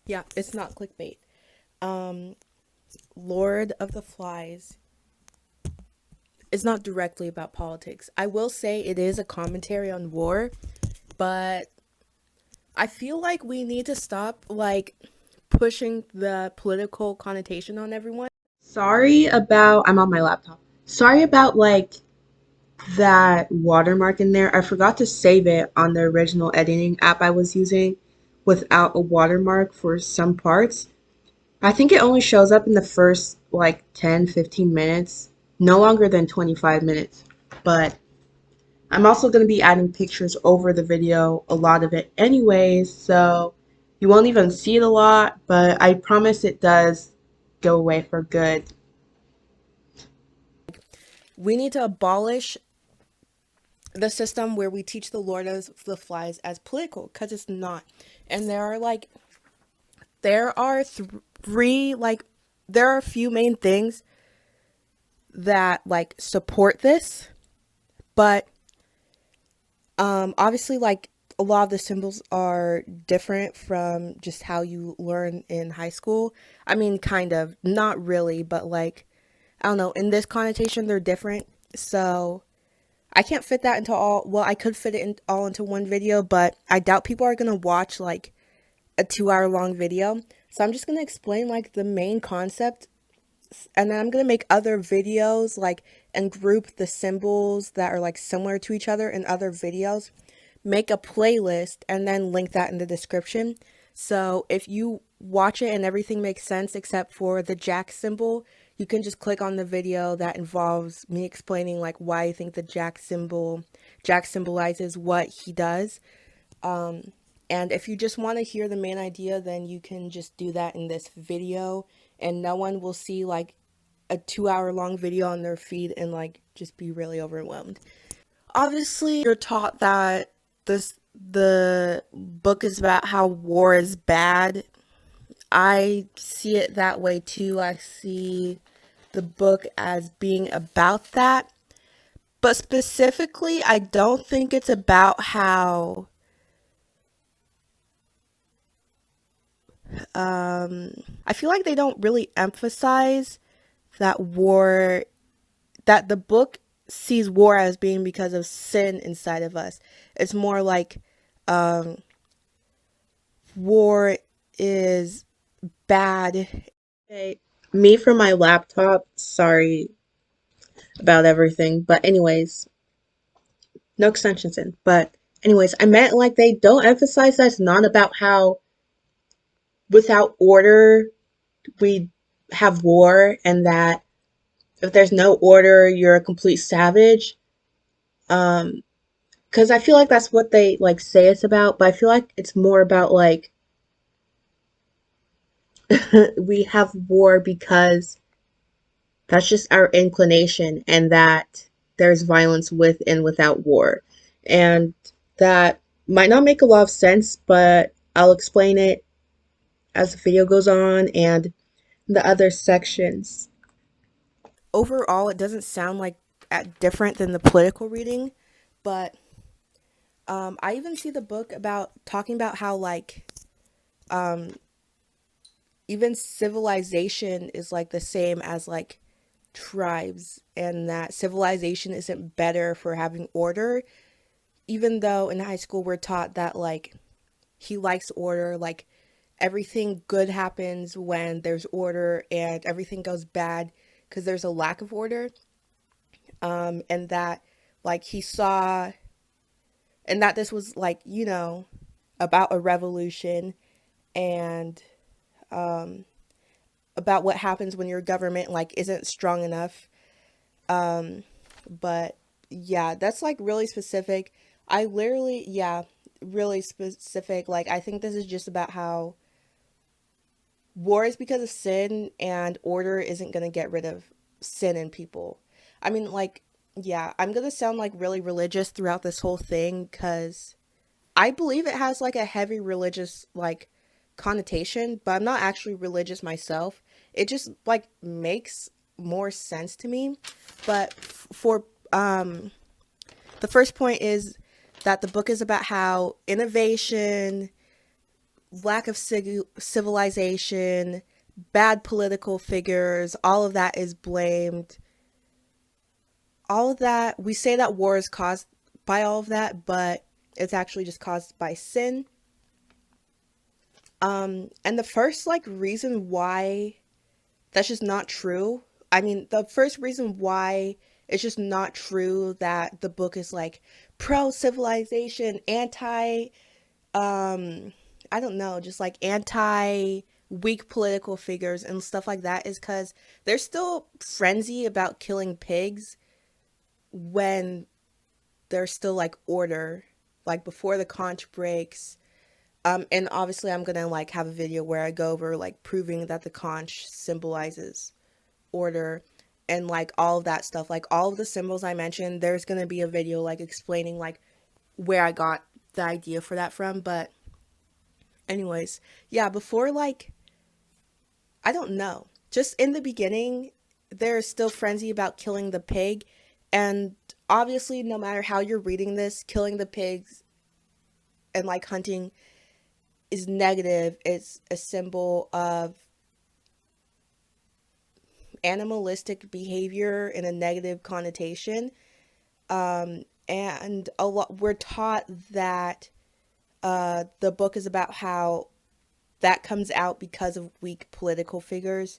Yeah, it's not clickbait. Um, Lord of the Flies is not directly about politics. I will say it is a commentary on war, but I feel like we need to stop pushing the political connotation on everyone. Sorry about, I'm on my laptop. Sorry about that watermark in there. I forgot to save it on the original editing app I was using without a watermark for some parts. I think it only shows up in the first 10, 15 minutes, no longer than 25 minutes. But I'm also going to be adding pictures over the video, a lot of it anyways, so you won't even see it a lot, but I promise it does go away for good. We need to abolish the system where we teach the Lord of the Flies as political because it's not. And there are three there are a few main things that support this, but obviously a lot of the symbols are different from just how you learn in high school. I mean, kind of, not really, but I don't know, in this connotation they're different. So I can't fit that into all, well, I could fit it in all into one video, but I doubt people are going to watch a 2 hour long video. So I'm just going to explain the main concept, and then I'm going to make other videos and group the symbols that are similar to each other in other videos, make a playlist, and then link that in the description. So if you watch it and everything makes sense except for the jack symbol, you can just click on the video that involves me explaining why I think the jack symbolizes what he does. And if you just want to hear the main idea, then you can just do that in this video, and no one will see a 2 hour long video on their feed and just be really overwhelmed. Obviously, you're taught that the book is about how war is bad. I see it that way too. I see the book as being about that. But specifically, I don't think it's about how I feel like they don't really emphasize that war, that the book sees war as being because of sin inside of us. It's more um, war is bad. Okay, me from my laptop, sorry about everything, but anyways, no extensions in. But anyways, I meant they don't emphasize that it's not about how without order we have war and that if there's no order, you're a complete savage. Um, because I feel like that's what they say it's about, but I feel like it's more about we have war because that's just our inclination and that there's violence with and without war. And that might not make a lot of sense, but I'll explain it as the video goes on and the other sections. Overall, it doesn't sound different than the political reading, but I even see the book about talking about how um, even civilization is the same as tribes, and that civilization isn't better for having order, even though in high school we're taught that he likes order, everything good happens when there's order and everything goes bad because there's a lack of order. And that he saw, and that this was about a revolution, and um about what happens when your government isn't strong enough. But yeah, that's really specific. I literally, yeah, really specific. I think this is just about how war is because of sin, and order isn't going to get rid of sin in people. I mean, yeah, I'm going to sound really religious throughout this whole thing because I believe it has a heavy religious connotation, but I'm not actually religious myself. It just makes more sense to me. But for the first point is that the book is about how innovation, lack of civilization, bad political figures, all of that is blamed. All of that, we say that war is caused by all of that, but it's actually just caused by sin. And the first like reason why that's just not true. I mean, the first reason why it's just not true that the book is like pro civilization, anti I don't know, just like anti weak political figures and stuff like that is cuz there's still frenzy about killing pigs when there's still like order, like before the conch breaks. And obviously I'm gonna like have a video where I go over like proving that the conch symbolizes order and like all of that stuff. Like all of the symbols I mentioned, there's gonna be a video like explaining like where I got the idea for that from. But anyways, yeah, before like I don't know. Just in the beginning, there's still frenzy about killing the pig. And obviously, no matter how you're reading this, killing the pigs and like hunting is negative. It's a symbol of animalistic behavior in a negative connotation. And a lot we're taught that the book is about how that comes out because of weak political figures.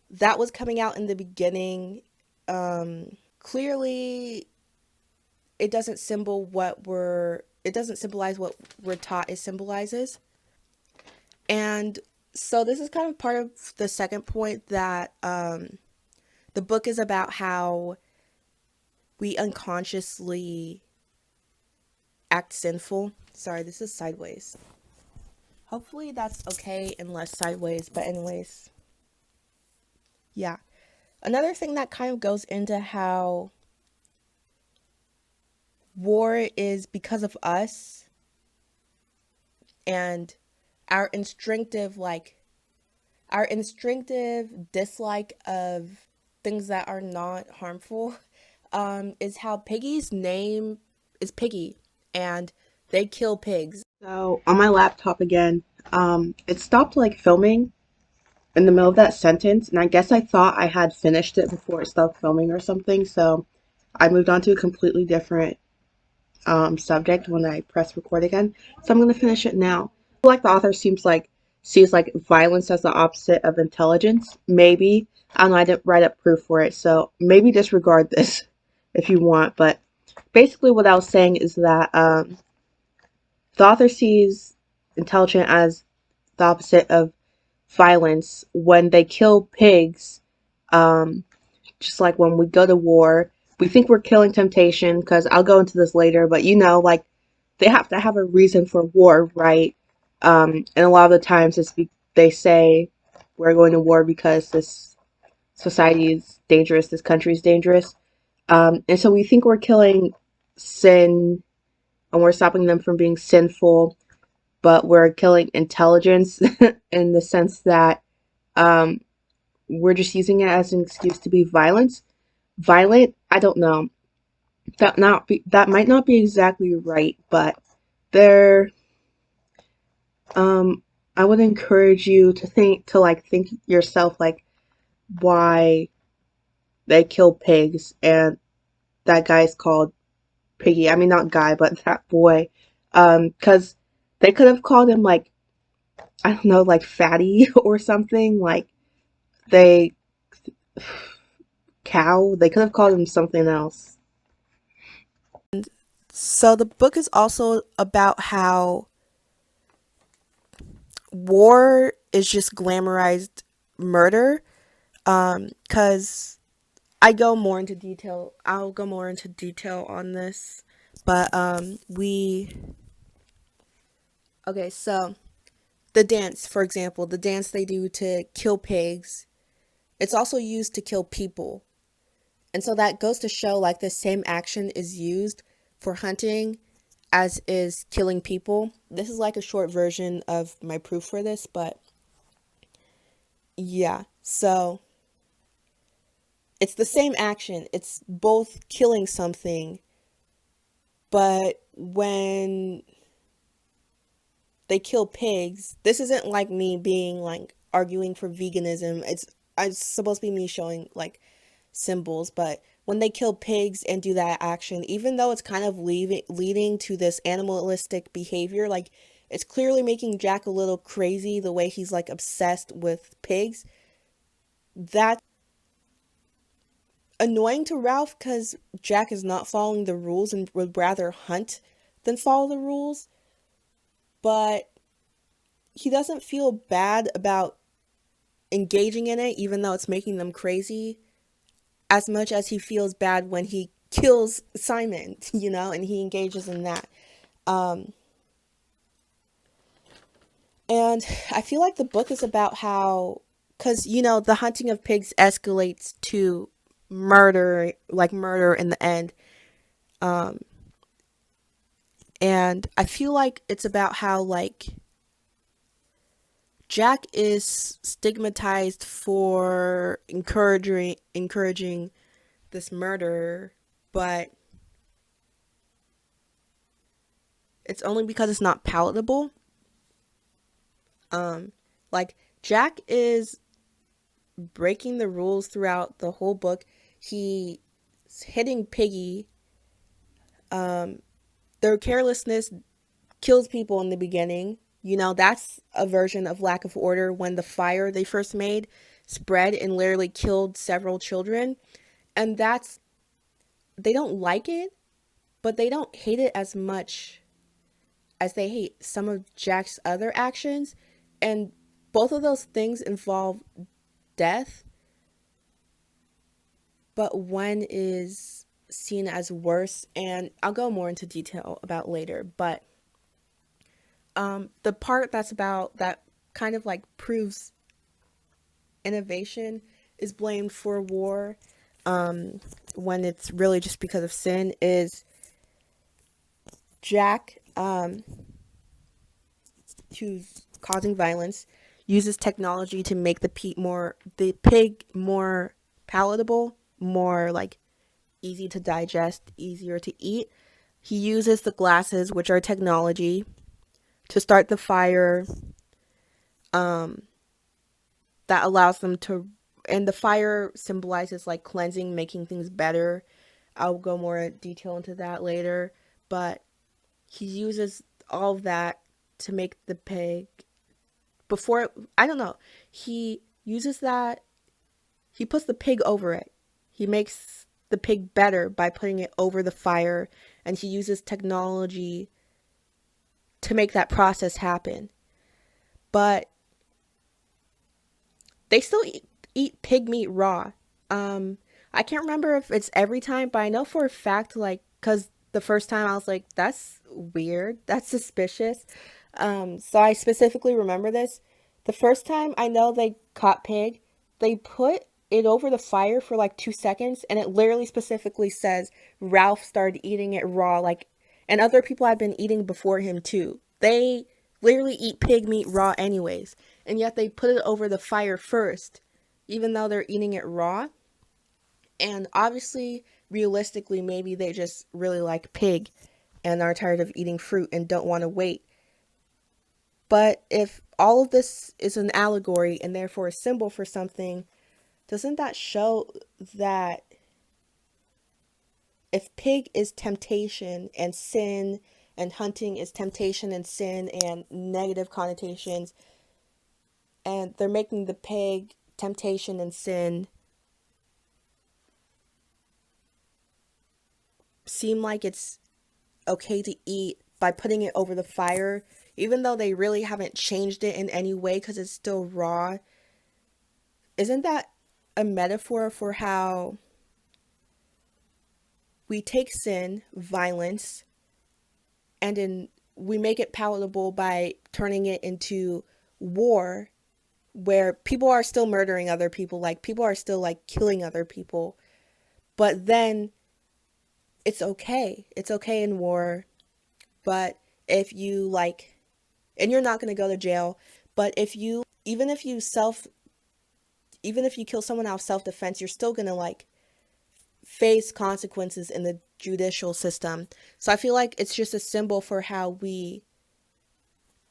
That was coming out in the beginning. Clearly, it doesn't symbolize what we're taught it symbolizes. And so this is kind of part of the second point that the book is about how we unconsciously act sinful. Sorry, this is sideways. Hopefully that's okay and less sideways, but anyways. Yeah. Another thing that kind of goes into how war is because of us and our instinctive like our instinctive dislike of things that are not harmful is how Piggy's name is Piggy and they kill pigs. So on my laptop again, it stopped like filming in the middle of that sentence, and I guess I thought I had finished it before it stopped filming or something. So I moved on to a completely different subject when I press record again. So I'm gonna finish it now. Like the author sees like violence as the opposite of intelligence. Maybe I don't know. I didn't write up proof for it, so maybe disregard this if you want. But basically, what I was saying is that the author sees intelligence as the opposite of violence when they kill pigs. Um, just like when we go to war, we think we're killing temptation because I'll go into this later, but like they have to have a reason for war, right? And a lot of the times they say we're going to war because this society is dangerous, this country is dangerous. And so we think we're killing sin and we're stopping them from being sinful, but we're killing intelligence in the sense that um, we're just using it as an excuse to be violent. I don't know. That might not be exactly right, but there um I would encourage you to think yourself like why they kill pigs and that guy's called Piggy. I mean not guy, but that boy. Cuz they could have called him like I don't know, like fatty or something, like they cow. They could have called him something else. So the book is also about how war is just glamorized murder. Cuz I'll go more into detail on this. But we okay, so the dance, for example, the dance they do to kill pigs, it's also used to kill people. And so that goes to show like the same action is used for hunting as is killing people. This is like a short version of my proof for this, but yeah. So it's the same action. It's both killing something, but when they kill pigs. This isn't like me being like arguing for veganism. It's supposed to be me showing like symbols, but when they kill pigs and do that action, even though it's kind of leading to this animalistic behavior, like it's clearly making Jack a little crazy the way he's like obsessed with pigs. That's annoying to Ralph because Jack is not following the rules and would rather hunt than follow the rules, but he doesn't feel bad about engaging in it, even though it's making them crazy, as much as he feels bad when he kills Simon, and he engages in that. Um, and I feel like the book is about how, because, the hunting of pigs escalates to murder, like murder in the end. Um, and I feel like it's about how, like, Jack is stigmatized for encouraging this murder, but it's only because it's not palatable. Um, like Jack is breaking the rules throughout the whole book. He's hitting Piggy. Um, their carelessness kills people in the beginning. That's a version of lack of order when the fire they first made spread and literally killed several children. And they don't like it, but they don't hate it as much as they hate some of Jack's other actions. And both of those things involve death, but one is seen as worse. And I'll go more into detail about later. But the part that's about that kind of like proves innovation is blamed for war, when it's really just because of sin, is Jack, who's causing violence, uses technology to make the pig more palatable, more like easy to digest, easier to eat. He uses the glasses, which are technology, to start the fire, um, that allows them to, and the fire symbolizes like cleansing, making things better. I'll go more detail into that later, but he uses all of that to make the pig before, I don't know. He uses that, he puts the pig over it. He makes the pig better by putting it over the fire, and he uses technology to make that process happen. But they still eat pig meat raw. Um, I can't remember if it's every time, but I know for a fact, like, because the first time I was like, that's weird, that's suspicious. So I specifically remember this. The first time I know they caught pig, they put it over the fire for like 2 seconds, and it literally specifically says Ralph started eating it raw, like, and other people had been eating before him too. They literally eat pig meat raw anyways, and yet they put it over the fire first, even though they're eating it raw. And obviously, realistically, maybe they just really like pig and are tired of eating fruit and don't want to wait. But if all of this is an allegory and therefore a symbol for something, doesn't that show that if pig is temptation and sin, and hunting is temptation and sin and negative connotations, and they're making the pig temptation and sin seem like it's okay to eat by putting it over the fire, even though they really haven't changed it in any way because it's still raw? Isn't that a metaphor for how we take sin, violence, and we make it palatable by turning it into war, where people are still murdering other people, like people are still like killing other people, but then it's okay in war. But if you like, and you're not going to go to jail, but if you, even if you kill someone out of self-defense, you're still going to like face consequences in the judicial system. So I feel like it's just a symbol for how we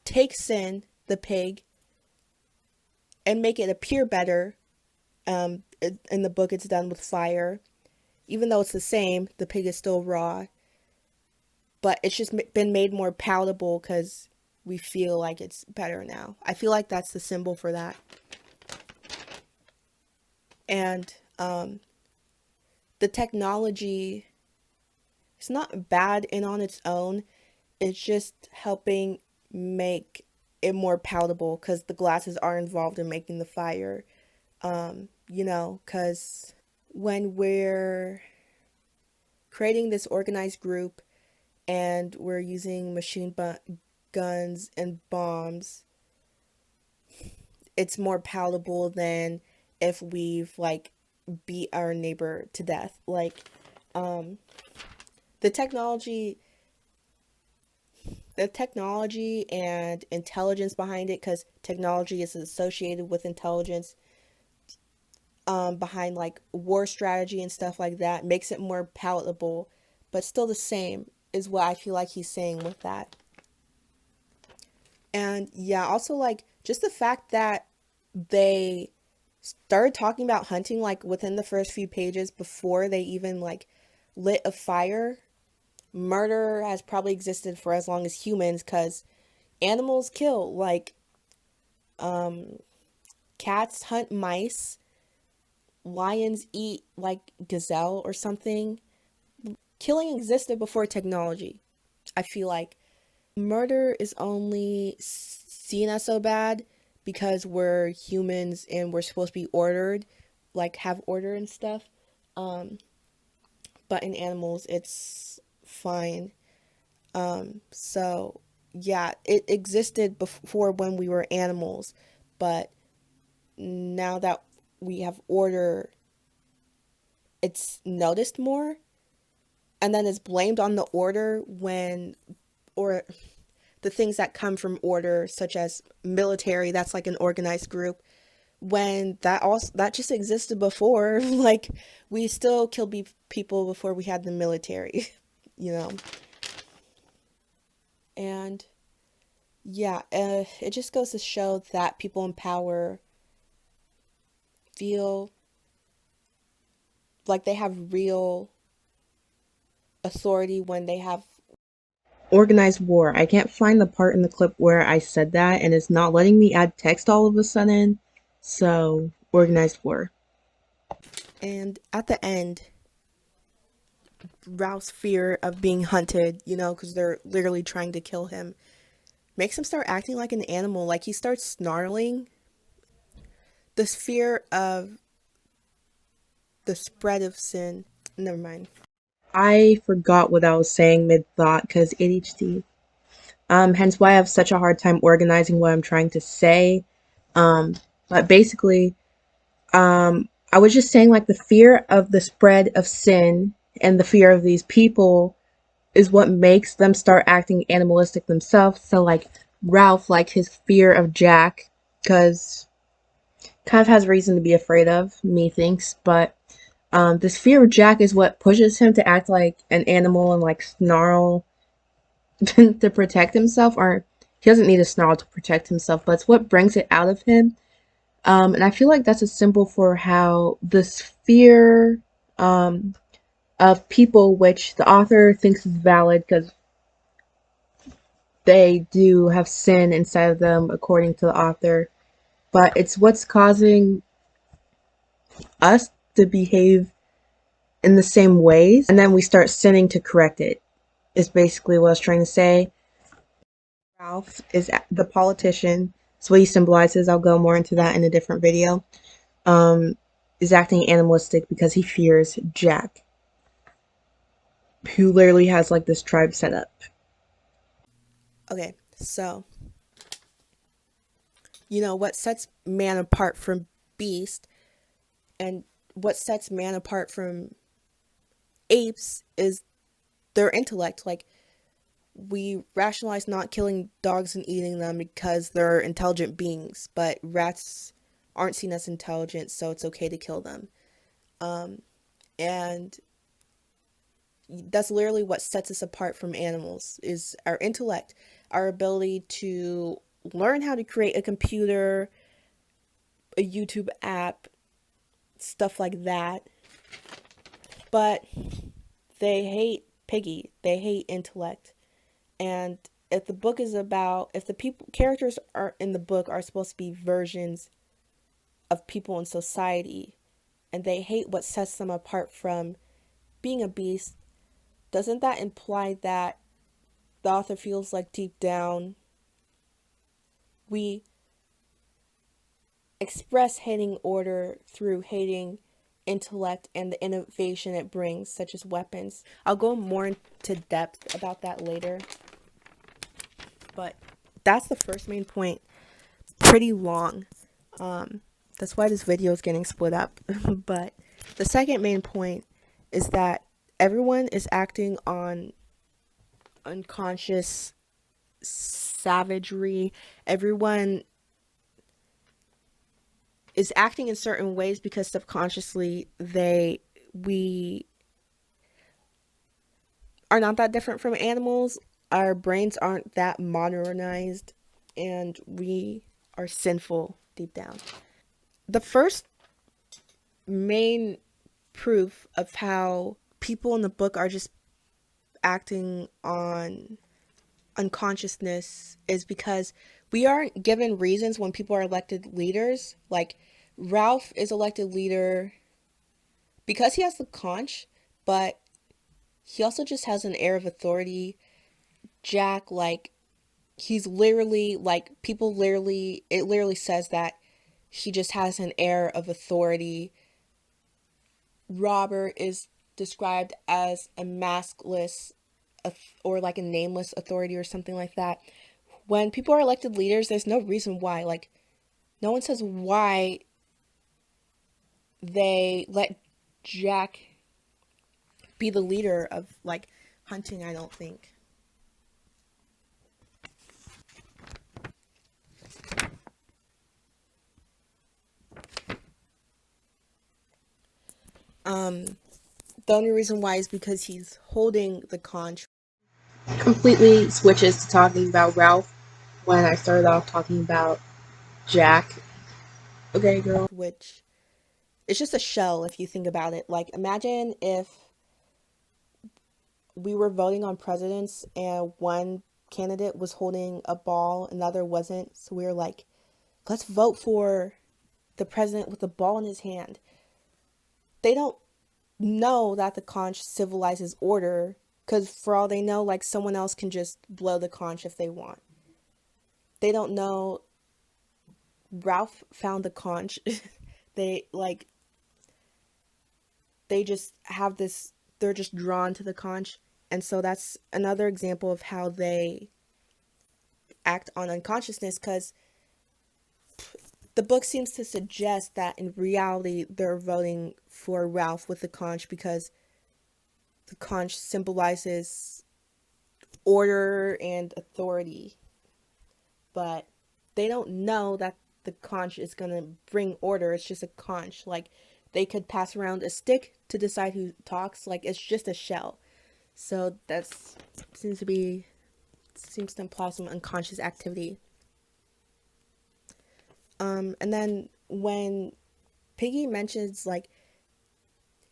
take Sin, the pig, and make it appear better. In the book, it's done with fire. Even though it's the same, the pig is still raw, but it's just been made more palatable because we feel like it's better now. I feel like that's the symbol for that. And the technology is not bad in on its own. It's just helping make it more palatable because the glasses are involved in making the fire. Because when we're creating this organized group and we're using guns and bombs, it's more palatable than if we've like beat our neighbor to death. Like, um, the technology, the technology and intelligence behind it, because technology is associated with intelligence, behind like war strategy and stuff like that, makes it more palatable, but still the same is what I feel like he's saying with that. And yeah, also like just the fact that they started talking about hunting like within the first few pages before they even like lit a fire. Murder has probably existed for as long as humans because animals kill. Like, um, cats hunt mice, lions eat like gazelle or something. Killing existed before technology. I feel like murder is only seen as so bad because we're humans and we're supposed to be ordered, like have order and stuff. Um, but in animals, it's fine. So yeah, it existed before when we were animals, but now that we have order, it's noticed more, and then it's blamed on the order when, or the things that come from order, such as military, that's like an organized group, when that just existed before. Like, we still kill people before we had the military, you know. And yeah, it just goes to show that people in power feel like they have real authority when they have. Organized war. I can't find the part in the clip where I said that, and it's not letting me add text all of a sudden. So, organized war. And at the end, Ralph's fear of being hunted, because they're literally trying to kill him, makes him start acting like an animal. Like, he starts snarling. This fear of the spread of sin. Never mind. I forgot what I was saying mid thought because ADHD. Hence why I have such a hard time organizing what I'm trying to say. But basically, I was just saying like the fear of the spread of sin and the fear of these people is what makes them start acting animalistic themselves. So like Ralph, like his fear of Jack, because kind of has reason to be afraid of, methinks, but this fear of Jack is what pushes him to act like an animal and like snarl to protect himself, or he doesn't need a snarl to protect himself, but it's what brings it out of him. And I feel like that's a symbol for how this fear um, of people, which the author thinks is valid because they do have sin inside of them, according to the author, but it's what's causing us to behave in the same ways, and then we start sinning to correct it, is basically what I was trying to say. Ralph is the politician. That's what he symbolizes. I'll go more into that in a different video. Um, is acting animalistic because he fears Jack, who literally has like this tribe set up. Okay, so, what sets man apart from beast and what sets man apart from apes is their intellect. Like, we rationalize not killing dogs and eating them because they're intelligent beings, but rats aren't seen as intelligent, so it's okay to kill them. And that's literally what sets us apart from animals is our intellect. our ability to learn how to create a computer, a YouTube app, stuff like that. But they hate Piggy. They hate intellect. And if the book is about, if the people characters are in the book are supposed to be versions of people in society, and they hate what sets them apart from being a beast, doesn't that imply that the author feels like deep down we express hating order through hating intellect and the innovation it brings, such as weapons? I'll go more into depth about that later, but that's the first main point. Pretty long. That's why this video is getting split up. But the second main point is that everyone is acting on unconscious savagery. Everyone is acting in certain ways because subconsciously we are not that different from animals. Our brains aren't that modernized, and we are sinful deep down. The first main proof of how people in the book are just acting on unconsciousness is because we aren't given reasons when people are elected leaders. Like, Ralph is elected leader because he has the conch, but he also just has an air of authority. Jack, like, he's literally, like, people literally, it literally says that he just has an air of authority. Robert is described as a maskless or like a nameless authority or something like that. When people are elected leaders, there's no reason why. Like, no one says why they let Jack be the leader of, like, hunting, I don't think. Um, the only reason why is because he's holding the conch, Completely switches to talking about Ralph when I started off talking about Jack. Okay, girl. which it's just a shell if you think about it. Like, imagine if we were voting on presidents and one candidate was holding a ball and the other wasn't. So we were like, let's vote for the president with the ball in his hand. They don't know that the conch civilizes order, because for all they know, like, someone else can just blow the conch if they want. They don't know Ralph found the conch. they like they just have this, they're just drawn to the conch. And so that's another example of how they act on unconsciousness, because the book seems to suggest that in reality they're voting for Ralph with the conch because the conch symbolizes order and authority. But they don't know that the conch is going to bring order. It's just a conch. Like, they could pass around a stick to decide who talks. Like, it's just a shell. So that's seems to imply some unconscious activity. And then when Piggy mentions, like,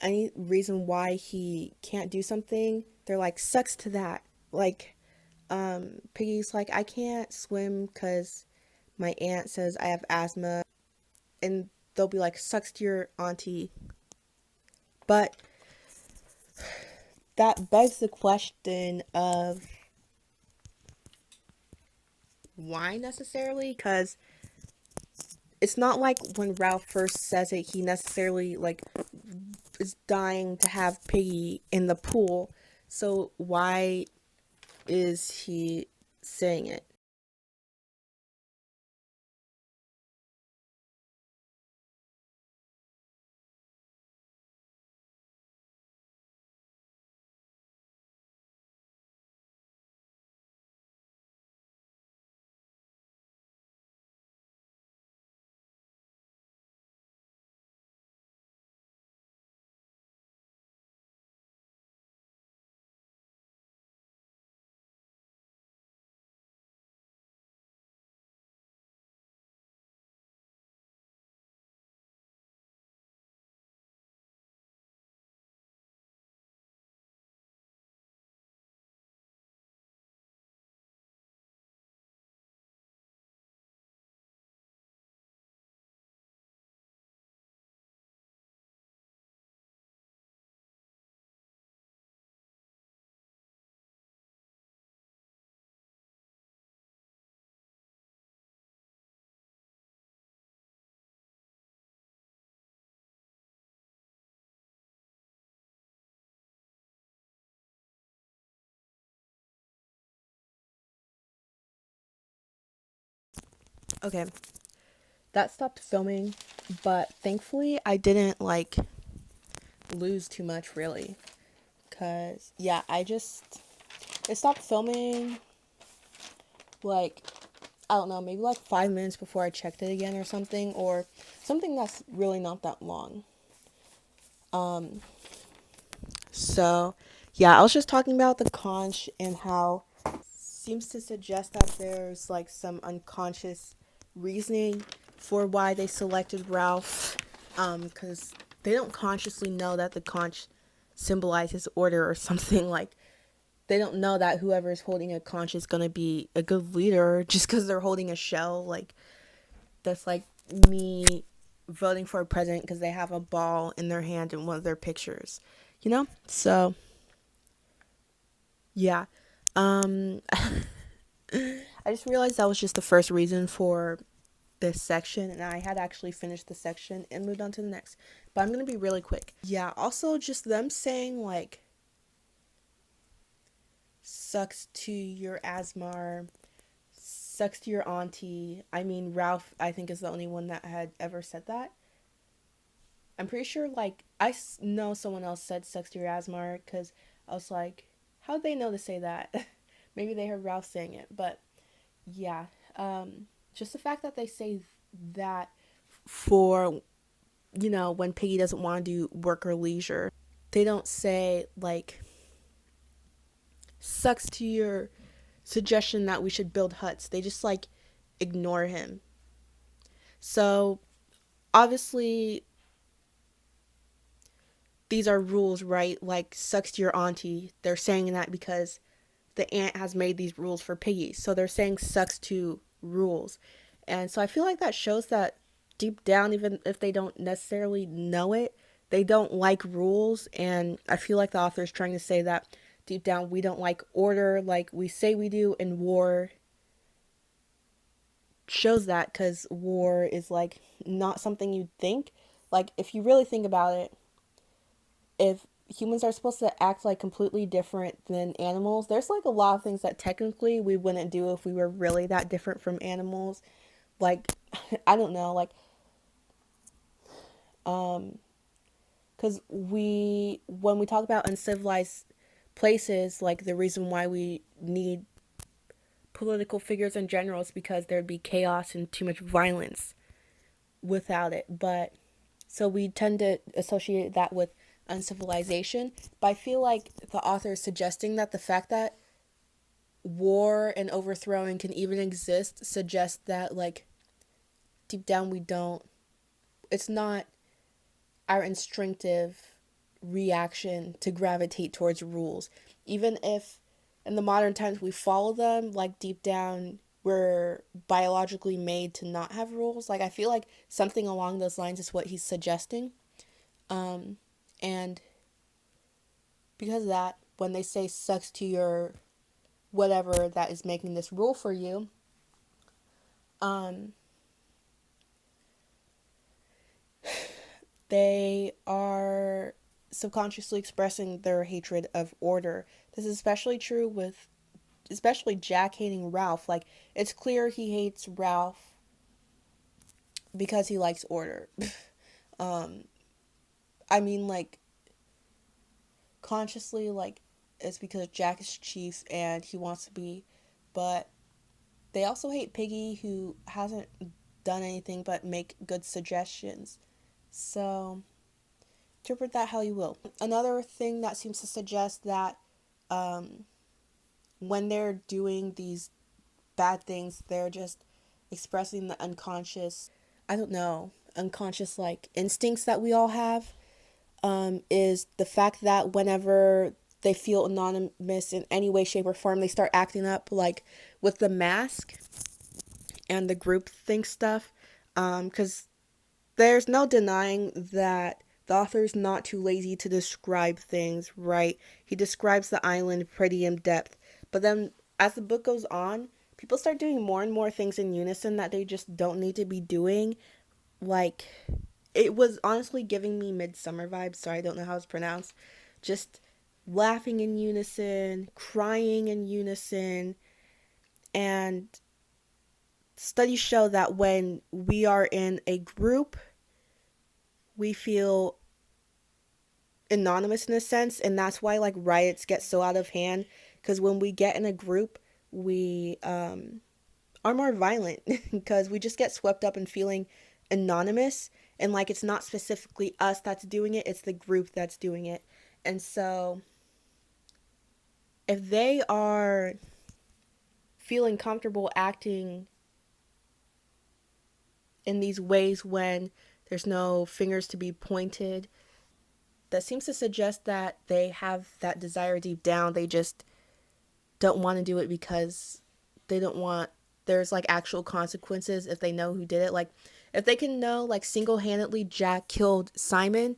any reason why he can't do something, they're like, sucks to that. Like, Piggy's like, I can't swim because my aunt says I have asthma. And they'll be like, sucks to your auntie. But that begs the question of why necessarily? Because it's not like when Ralph first says it, he necessarily, like, is dying to have Piggy in the pool. So why is he saying it? Okay, that stopped filming, but thankfully I didn't like lose too much really. Cause yeah, it stopped filming like I don't know, maybe like 5 minutes before I checked it again or something, or something that's really not that long. Um, so yeah, I was just talking about the conch and how seems to suggest that there's like some unconscious reasoning for why they selected Ralph. Because they don't consciously know that the conch symbolizes order or something. Like they don't know that whoever's holding a conch is gonna be a good leader just because they're holding a shell. Like that's like me voting for a president because they have a ball in their hand in one of their pictures. You know? So yeah. I just realized that was just the first reason for this section, and I had actually finished the section and moved on to the next. But I'm gonna be really quick. Yeah, also just them saying like sucks to your Asmar, sucks to your auntie. I mean, Ralph, I think, is the only one that had ever said that. I'm pretty sure, like, know someone else said sucks to your Asmar because I was like, how'd they know to say that? Maybe they heard Ralph saying it, but yeah. Just the fact that they say that for, when Piggy doesn't want to do work or leisure, they don't say, like, sucks to your suggestion that we should build huts. They just, like, ignore him. So, obviously, these are rules, right? Like, sucks to your auntie. They're saying that because the aunt has made these rules for Piggy. So they're saying sucks to rules. And so I feel like that shows that deep down, even if they don't necessarily know it, they don't like rules. And I feel like the author is trying to say that deep down, we don't like order like we say we do, and war shows that because war is like not something you'd think. Like, if you really think about it, if humans are supposed to act like completely different than animals, there's like a lot of things that technically we wouldn't do if we were really that different from animals. Like, I don't know, like, um, because when we talk about uncivilized places, like the reason why we need political figures in general is because there'd be chaos and too much violence without it. But so we tend to associate that with uncivilization. But I feel like the author is suggesting that the fact that war and overthrowing can even exist suggests that, like, deep down we don't, it's not our instinctive reaction to gravitate towards rules. Even if in the modern times we follow them, like, deep down we're biologically made to not have rules. Like, I feel like something along those lines is what he's suggesting. And because of that, when they say sucks to your whatever that is making this rule for you, um, they are subconsciously expressing their hatred of order. This is especially true with, especially Jack hating Ralph. Like, it's clear he hates Ralph because he likes order. um, I mean, like, consciously, like, it's because Jack is chief and he wants to be, but they also hate Piggy, who hasn't done anything but make good suggestions. So, interpret that how you will. Another thing that seems to suggest that um, when they're doing these bad things, they're just expressing the unconscious, I don't know, unconscious like instincts that we all have, is the fact that whenever they feel anonymous in any way, shape, or form, they start acting up, like with the mask and the group think stuff. Because there's no denying that the author's not too lazy to describe things, right? He describes the island pretty in depth. But then as the book goes on, people start doing more and more things in unison that they just don't need to be doing. Like, it was honestly giving me Midsummer vibes. Sorry, I don't know how it's pronounced. Just laughing in unison, crying in unison, and studies show that when we are in a group, we feel anonymous in a sense, and that's why like riots get so out of hand. Because when we get in a group, we are more violent because we just get swept up in feeling anonymous, and like it's not specifically us that's doing it, it's the group that's doing it. And so if they are feeling comfortable acting in these ways when there's no fingers to be pointed, that seems to suggest that they have that desire deep down. They just don't want to do it because they don't want there's like actual consequences if they know who did it. Like if they can know like single-handedly Jack killed Simon,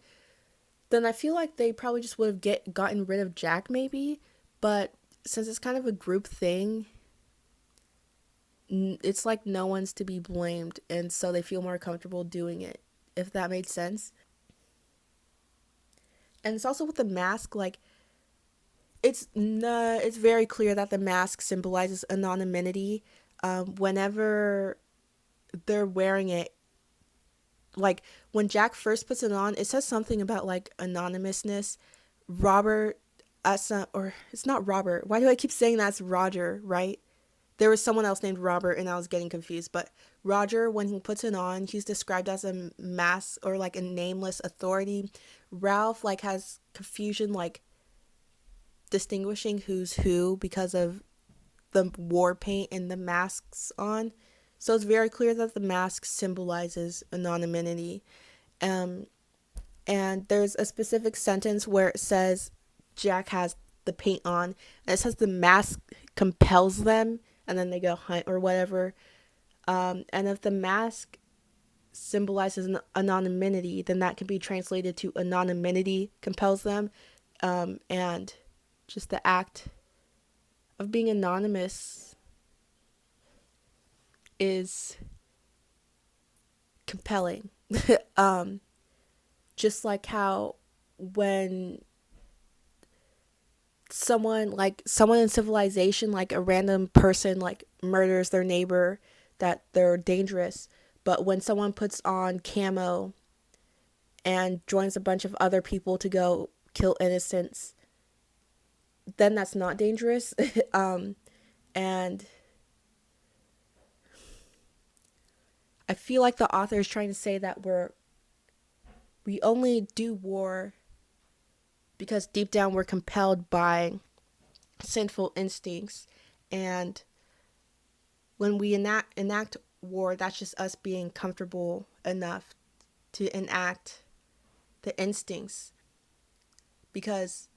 then I feel like they probably just would have gotten rid of Jack maybe. But since it's kind of a group thing, it's like no one's to be blamed, and so they feel more comfortable doing it, if that made sense. And it's also with the mask, like it's very clear that the mask symbolizes anonymity. Whenever they're wearing it, like when Jack first puts it on, it says something about like anonymousness. Robert, or it's not Robert. Why do I keep saying that's Roger? Right? There was someone else named Robert, and I was getting confused. But Roger, when he puts it on, he's described as a mass or like a nameless authority. Ralph like has confusion, like distinguishing who's who because of the war paint and the masks on. So it's very clear that the mask symbolizes anonymity. Um, and there's a specific sentence where it says Jack has the paint on, and it says the mask compels them, and then they go hunt or whatever. And if the mask symbolizes anonymity, then that can be translated to anonymity compels them. And just the act of being anonymous is compelling. um, just like how when someone in civilization, like a random person like murders their neighbor, that they're dangerous, but when someone puts on camo and joins a bunch of other people to go kill innocents, then that's not dangerous. And I feel like the author is trying to say that we only do war because deep down we're compelled by sinful instincts, and when we enact war, that's just us being comfortable enough to enact the instincts. Because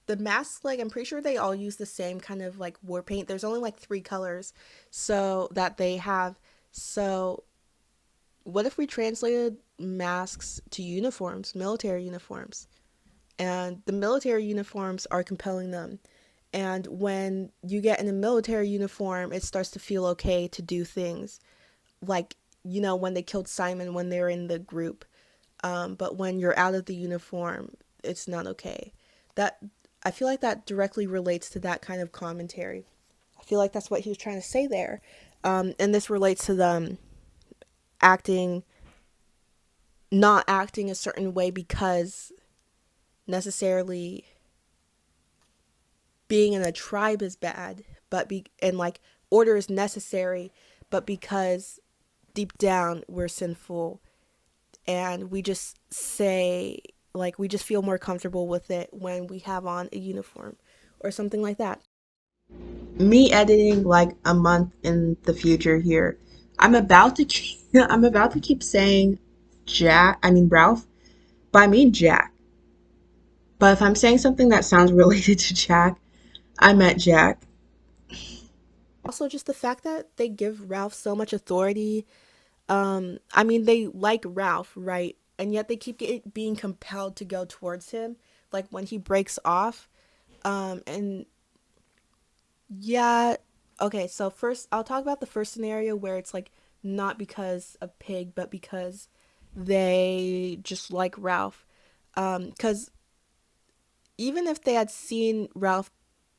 the masks, like I'm pretty sure they all use the same kind of like war paint. There's only like 3 colors so that they have. So what if we translated masks to uniforms, military uniforms? And the military uniforms are compelling them. And when you get in a military uniform, it starts to feel okay to do things like, when they killed Simon when they were in the group. But when you're out of the uniform, it's not okay. That I feel like that directly relates to that kind of commentary. I feel like that's what he was trying to say there. And this relates to them acting, not acting a certain way because necessarily being in a tribe is bad, and like order is necessary, but because deep down we're sinful, and we just say, like, we just feel more comfortable with it when we have on a uniform or something like that. Me editing like a month in the future here. I'm about to keep saying Ralph, but I mean Jack. But if I'm saying something that sounds related to Jack, I meant Jack. Also, just the fact that they give Ralph so much authority. I mean, they like Ralph, right? And yet they keep being compelled to go towards him, like when he breaks off. And yeah, okay, so first I'll talk about the first scenario where it's like not because of Pig, but because they just like Ralph. Because even if they had seen Ralph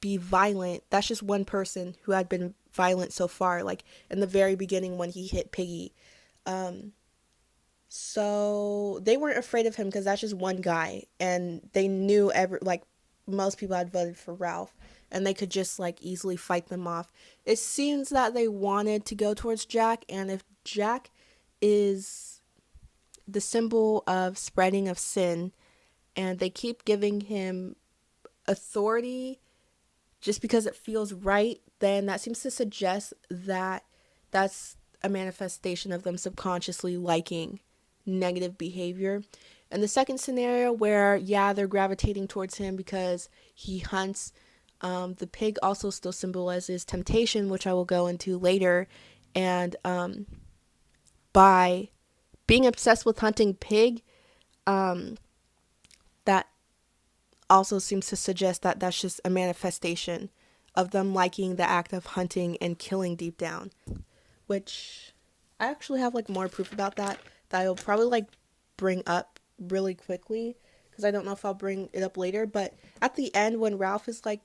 be violent, that's just one person who had been violent so far, like in the very beginning when he hit Piggy. Um, so they weren't afraid of him because that's just one guy, and they knew like most people had voted for Ralph, and they could just like easily fight them off. It seems that they wanted to go towards Jack, and if Jack is the symbol of spreading of sin, and they keep giving him authority just because it feels right, then that seems to suggest that that's a manifestation of them subconsciously liking negative behavior. And the second scenario, where, yeah, they're gravitating towards him because he hunts, the pig also still symbolizes temptation, which I will go into later. And by being obsessed with hunting pig, um, that also seems to suggest that that's just a manifestation of them liking the act of hunting and killing deep down, which I actually have like more proof about that I'll probably like bring up really quickly because I don't know if I'll bring it up later. But at the end, when Ralph is like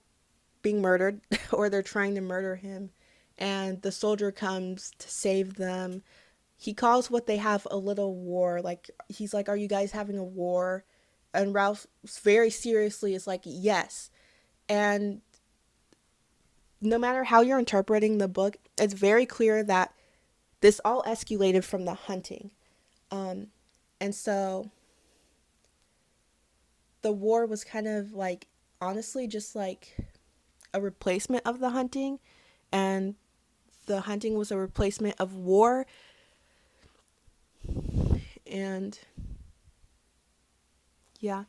being murdered or they're trying to murder him, and the soldier comes to save them, he calls what they have a little war. Like, he's like, "Are you guys having a war?" And Ralph very seriously is like, "Yes." And no matter how you're interpreting the book, it's very clear that this all escalated from the hunting. Um, and so the war was kind of like, honestly, just like a replacement of the hunting. And the hunting was a replacement of war. And yeah,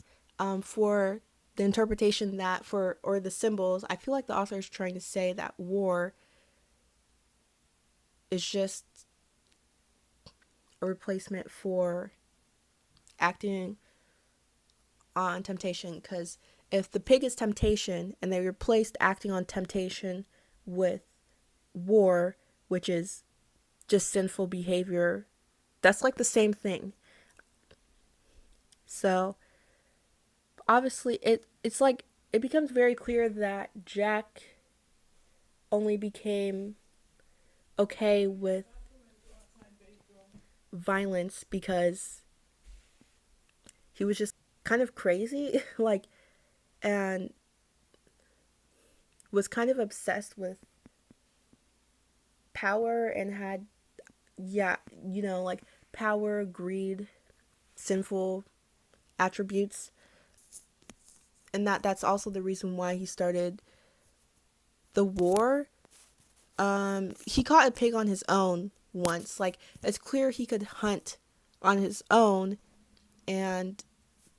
for the interpretation that for, or the symbols, I feel like the author is trying to say that war is just a replacement for acting on temptation. Because if the pig is temptation and they replaced acting on temptation with war, which is just sinful behavior, that's like the same thing. So obviously it's like it becomes very clear that Jack only became okay with violence because he was just kind of crazy like, and was kind of obsessed with power and had, yeah, like power, greed, sinful attributes. And that's also the reason why he started the war. He caught a pig on his own once. Like, it's clear he could hunt on his own, and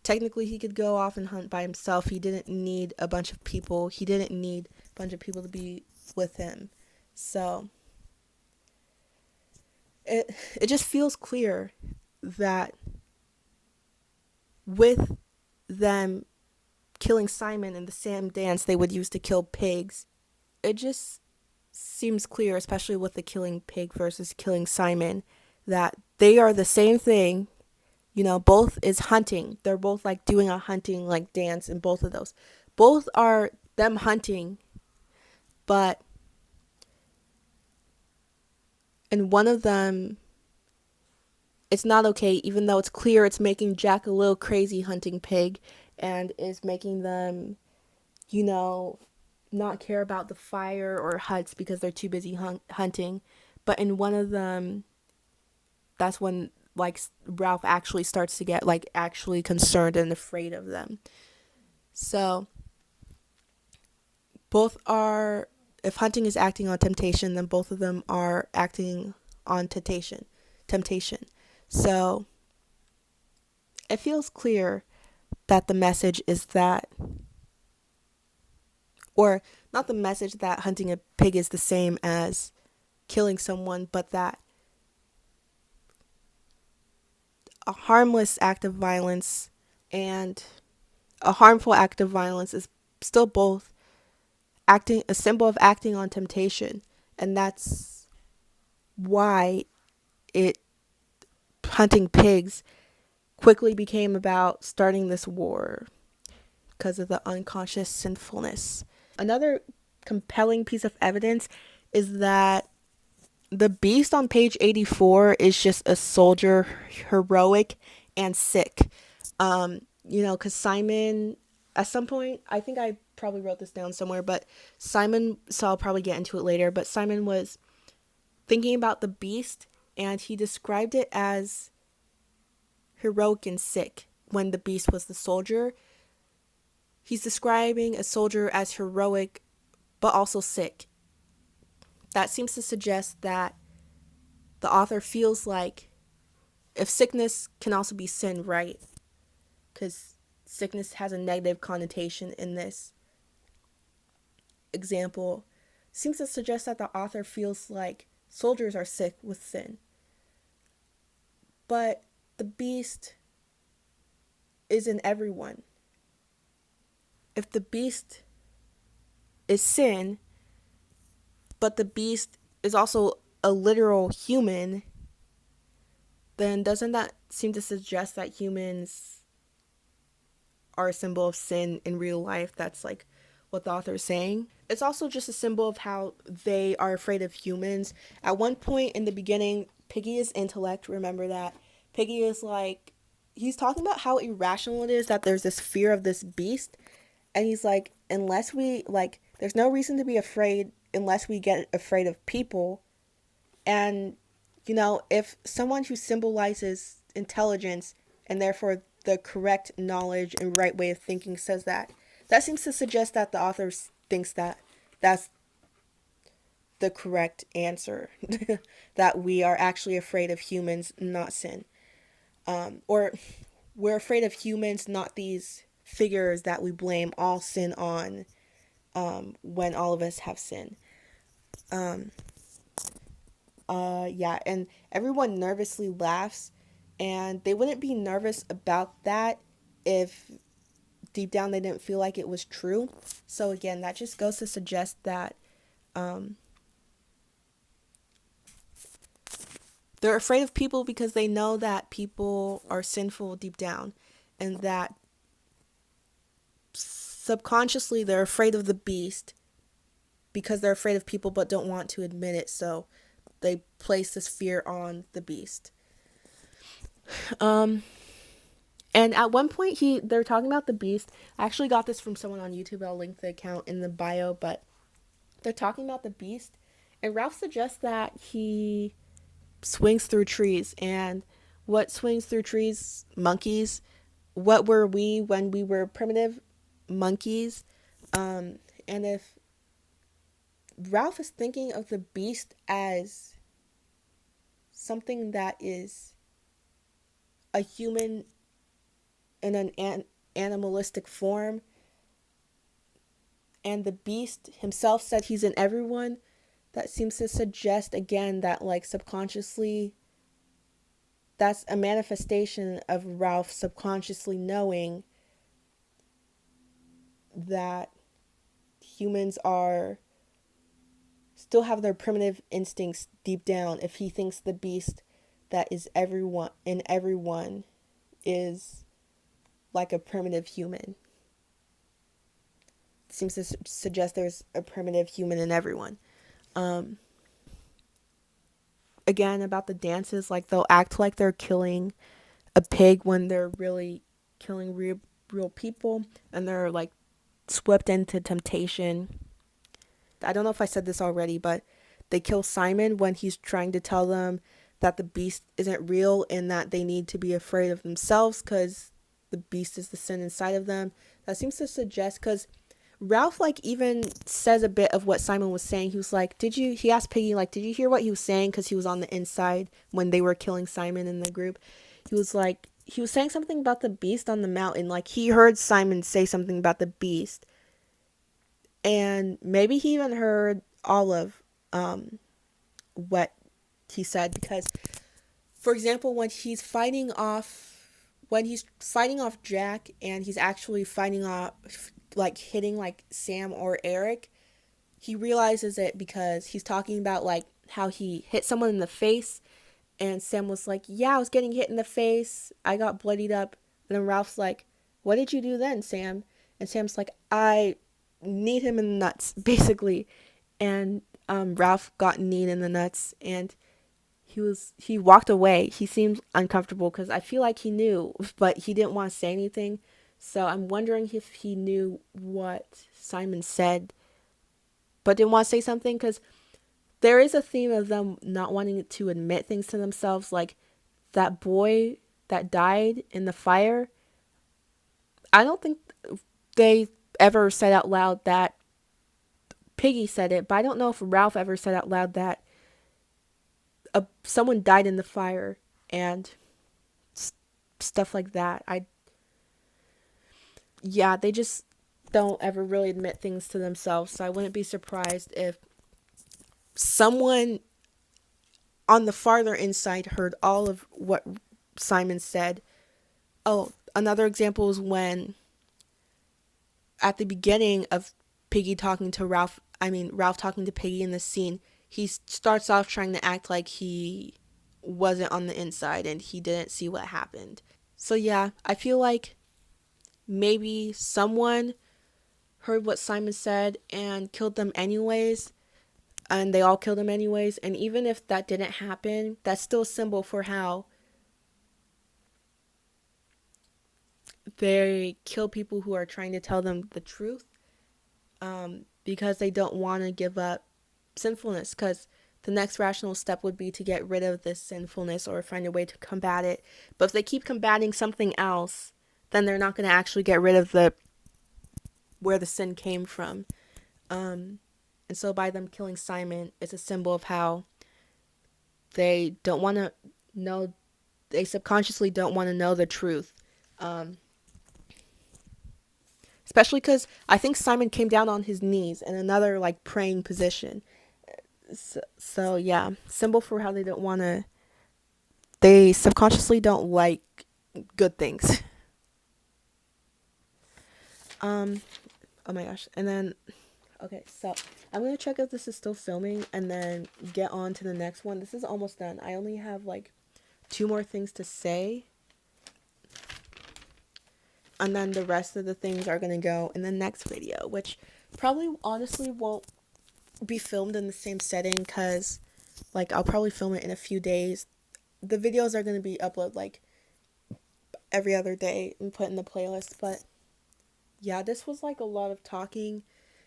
technically he could go off and hunt by himself. He didn't need a bunch of people. He didn't need a bunch of people to be with him. So it just feels clear that with them killing Simon in the same dance they would use to kill pigs, it just seems clear, especially with the killing pig versus killing Simon, that they are the same thing. Both is hunting. They're both like doing a hunting like dance in both of those. Both are them hunting, but in one of them, it's not okay, even though it's clear it's making Jack a little crazy hunting pig and is making them, you know, not care about the fire or huts because they're too busy hunting. But in one of them, that's when like Ralph actually starts to get like actually concerned and afraid of them. So both are, if hunting is acting on temptation, then both of them are acting on temptation. So it feels clear that the message is that, or not the message that hunting a pig is the same as killing someone, but that a harmless act of violence and a harmful act of violence is still both acting, a symbol of acting on temptation. And that's why it, hunting pigs, quickly became about starting this war, because of the unconscious sinfulness. Another compelling piece of evidence is that the beast on page 84 is just a soldier, heroic and sick. Because Simon, at some point, I think I probably wrote this down somewhere, but Simon, so I'll probably get into it later, but Simon was thinking about the beast and he described it as heroic and sick when the beast was the soldier. He's describing a soldier as heroic but also sick. That seems to suggest that the author feels like if sickness can also be sin, right? Because sickness has a negative connotation in this example, seems to suggest that the author feels like soldiers are sick with sin. But the beast is in everyone. If the beast is sin, but the beast is also a literal human, then doesn't that seem to suggest that humans are a symbol of sin in real life? That's like what the author is saying. It's also just a symbol of how they are afraid of humans. At one point in the beginning, Piggy is intellect. Remember that. Piggy is like, he's talking about how irrational it is that there's this fear of this beast. And he's like, unless we, like, there's no reason to be afraid unless we get afraid of people. And, if someone who symbolizes intelligence and therefore the correct knowledge and right way of thinking says that, that seems to suggest that the author thinks that that's the correct answer. That we are actually afraid of humans, not sin. Or we're afraid of humans, not these figures that we blame all sin on, when all of us have sin. Yeah, and everyone nervously laughs, and they wouldn't be nervous about that if deep down they didn't feel like it was true. So again, that just goes to suggest that they're afraid of people because they know that people are sinful deep down, and that subconsciously they're afraid of the beast because they're afraid of people but don't want to admit it. So they place this fear on the beast. And at one point they're talking about the beast. I actually got this from someone on YouTube. I'll link the account in the bio, but they're talking about the beast, and Ralph suggests that he swings through trees. And what swings through trees? Monkeys. What were we when we were primitive? Monkeys. And if Ralph is thinking of the beast as something that is a human in an animalistic form, and the beast himself said he's in everyone, that seems to suggest again that like subconsciously that's a manifestation of Ralph subconsciously knowing that humans are still have their primitive instincts deep down. If he thinks the beast that is everyone is like a primitive human, it seems to suggest there's a primitive human in everyone. Again, about the dances, like they'll act like they're killing a pig when they're really killing real people, and they're like swept into temptation. I don't know if I said this already, but they kill Simon when he's trying to tell them that the beast isn't real and that they need to be afraid of themselves because the beast is the sin inside of them. That seems to suggest, because Ralph like even says a bit of what Simon was saying. He was like, he asked Piggy, like, did you hear what he was saying? Because he was on the inside when they were killing Simon in the group. He was saying something about the beast on the mountain. Like, he heard Simon say something about the beast. And maybe he even heard all of what he said. Because, for example, when he's fighting off Jack, and he's actually fighting off, like, hitting, like, Sam or Eric, he realizes it because he's talking about, like, how he hit someone in the face, and Sam was like, yeah, I was getting hit in the face, I got bloodied up. And then Ralph's like, what did you do then, Sam? And Sam's like, I need him in the nuts, basically. And Ralph got kneed in the nuts, and he walked away. He seemed uncomfortable because I feel like he knew, but he didn't want to say anything. So I'm wondering if he knew what Simon said, but didn't want to say something, because there is a theme of them not wanting to admit things to themselves. Like that boy that died in the fire, I don't think they ever said out loud that Piggy said it, but I don't know if Ralph ever said out loud that someone died in the fire and stuff like that. Yeah, they just don't ever really admit things to themselves. So I wouldn't be surprised if someone on the farther inside heard all of what Simon said. Oh, another example is when at the beginning of Ralph talking to Piggy in the scene, he starts off trying to act like he wasn't on the inside and he didn't see what happened. So yeah, I feel like maybe someone heard what Simon said and killed them anyways, and they all killed him anyways. And even if that didn't happen, that's still a symbol for how they kill people who are trying to tell them the truth, because they don't want to give up sinfulness. Because the next rational step would be to get rid of this sinfulness or find a way to combat it. But if they keep combating something else, then they're not going to actually get rid of the where the sin came from. And so by them killing Simon, it's a symbol of how they don't want to know, they subconsciously don't want to know the truth. Um, Especially because I think Simon came down on his knees in another like praying position. So yeah, symbol for how they don't want to, they subconsciously don't like good things. Um, oh my gosh. And then, okay, so I'm going to check if this is still filming and then get on to the next one. This is almost done. I only have like 2 more things to say. And then the rest of the things are going to go in the next video, which probably honestly won't be filmed in the same setting because like I'll probably film it in a few days. The videos are going to be uploaded like every other day and put in the playlist. But yeah, this was like a lot of talking.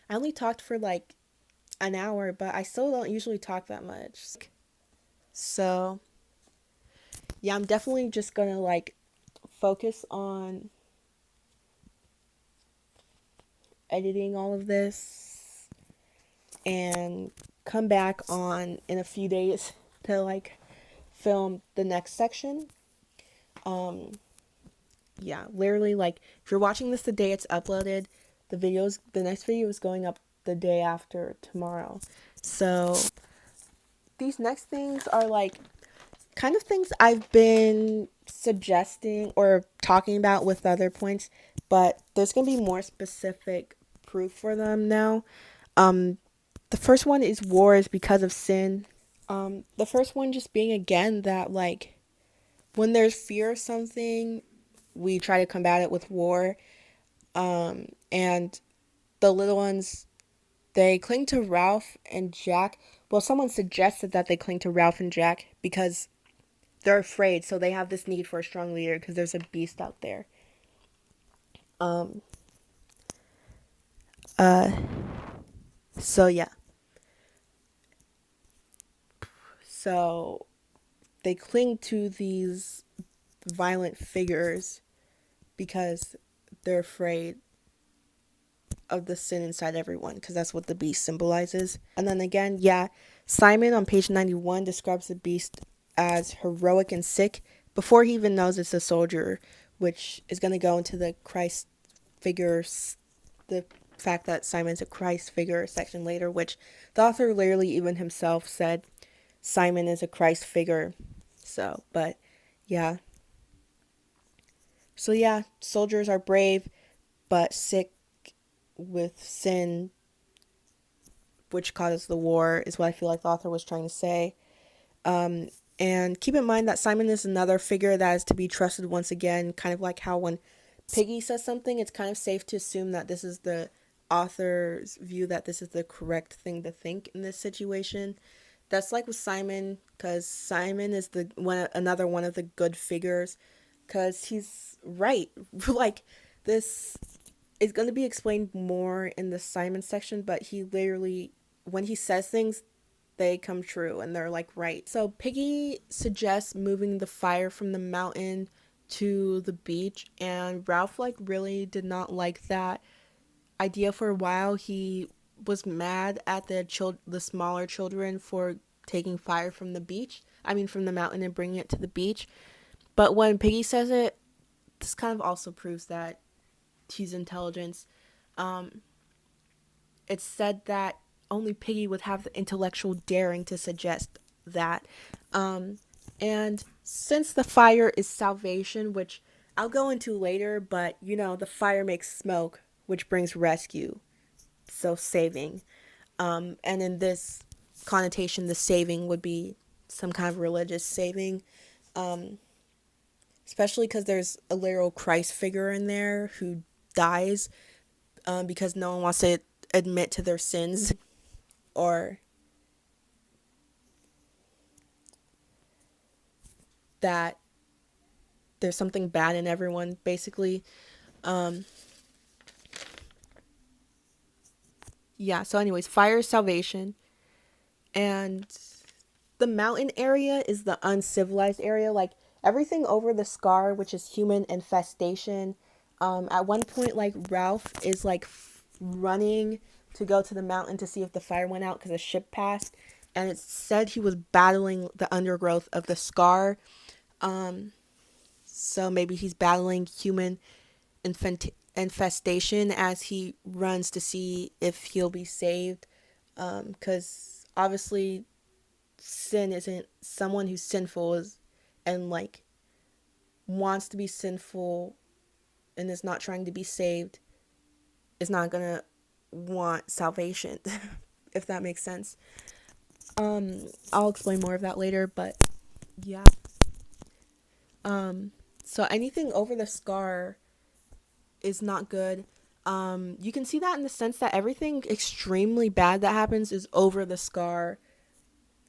I only talked for like an hour, but I still don't usually talk that much. So yeah, I'm definitely just going to like focus on editing all of this and come back on in a few days to like film the next section. Um yeah, literally like if you're watching this the day it's uploaded, the next video is going up the day after tomorrow. So these next things are like kind of things I've been suggesting or talking about with other points, but there's going to be more specific proof for them now. The first one is war is because of sin. The first one just being again that like when there's fear of something, we try to combat it with war. And the little ones, they cling to Ralph and Jack. Well, someone suggested that they cling to Ralph and Jack because they're afraid, so they have this need for a strong leader because there's a beast out there. Um. So yeah. So they cling to these violent figures because they're afraid of the sin inside everyone, because that's what the beast symbolizes. And then again, yeah, Simon on page 91 describes the beast as heroic and sick before he even knows it's a soldier, which is going to go into the Christ figures, the fact that Simon's a Christ figure section later, which the author literally even himself said Simon is a Christ figure. So, but yeah. So yeah, soldiers are brave but sick with sin, which causes the war, is what I feel like the author was trying to say. And keep in mind that Simon is another figure that is to be trusted once again, kind of like how when Piggy says something, it's kind of safe to assume that this is the author's view that this is the correct thing to think in this situation. That's like with Simon, because Simon is the one, another one of the good figures, because he's right. Like this is going to be explained more in the Simon section, but he literally, when he says things, they come true and they're like right. So Piggy suggests moving the fire from the mountain to the beach, and Ralph like really did not like that idea for a while. He was mad at the smaller children for taking fire from the beach. I mean from the mountain and bringing it to the beach. But when Piggy says it, this kind of also proves that he's intelligence. Um, it's said that only Piggy would have the intellectual daring to suggest that. Um, and since the fire is salvation, which I'll go into later, but you know, the fire makes smoke, which brings rescue, so saving. And in this connotation, the saving would be some kind of religious saving, especially because there's a literal Christ figure in there who dies because no one wants to admit to their sins or that there's something bad in everyone, basically. Um, yeah, so, anyways, fire is salvation. And the mountain area is the uncivilized area. Like, everything over the scar, which is human infestation. At one point, like, Ralph is, like, running to go to the mountain to see if the fire went out because a ship passed. And it said he was battling the undergrowth of the scar. So maybe he's battling human infestation as he runs to see if he'll be saved. Because obviously, sin isn't someone who's sinful is, and like wants to be sinful and is not trying to be saved is not gonna want salvation, if that makes sense. I'll explain more of that later, but yeah. So anything over the scar is not good. You can see that in the sense that everything extremely bad that happens is over the scar.